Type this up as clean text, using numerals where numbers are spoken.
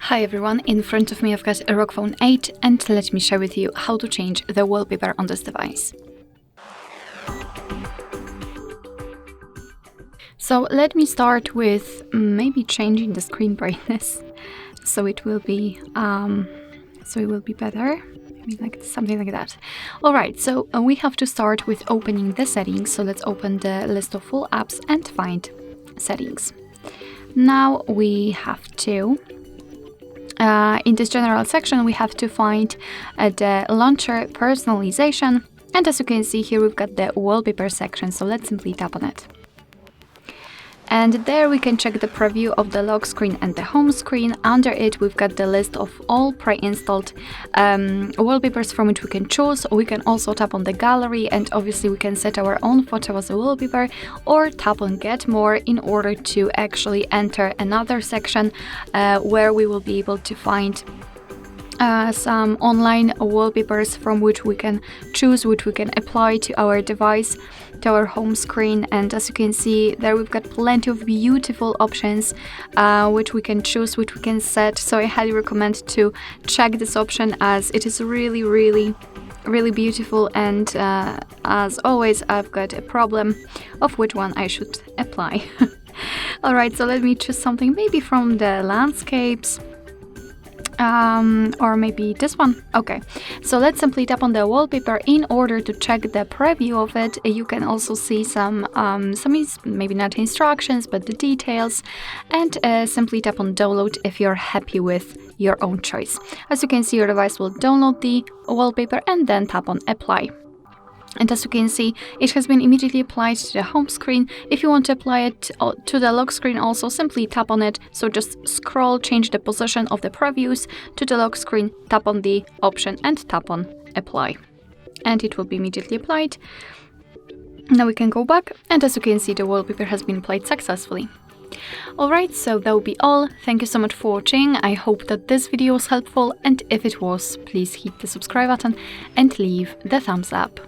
Hi everyone, in front of me I've got a ROG Phone 8 and let me share with you how to change the wallpaper on this device. So let me start with maybe changing the screen brightness so it will be better. Maybe like something like that. Alright, so we have to start with opening the settings. So let's open the list of full apps and find settings. Now we have to in this general section, we have to find the launcher personalization. And as you can see here, we've got the wallpaper section. So let's simply tap on it. And there we can check the preview of the lock screen and the home screen. Under it, we've got the list of all pre-installed wallpapers from which we can choose. We can also tap on the gallery, and obviously we can set our own photo as a wallpaper, or tap on get more in order to actually enter another section where we will be able to find some online wallpapers from which we can choose, which we can apply to our device, to our home screen. And as you can see there, we've got plenty of beautiful options which we can choose, which we can set. So I highly recommend to check this option as it is really beautiful. And as always, I've got a problem of which one I should apply. Alright, so let me choose something maybe from the landscapes. Or maybe this one. Okay, so let's simply tap on the wallpaper in order to check the preview of it. You can also see some maybe not instructions but the details, and simply tap on download if you're happy with your own choice. As you can see, your device will download the wallpaper and then tap on apply. And as you can see, it has been immediately applied to the home screen. If you want to apply it to the lock screen also, simply tap on it. So just scroll, change the position of the previews to the lock screen, tap on the option and tap on apply. And it will be immediately applied. Now we can go back, and as you can see, the wallpaper has been applied successfully. Alright, so that will be all. Thank you so much for watching. I hope that this video was helpful, and if it was, please hit the subscribe button and leave the thumbs up.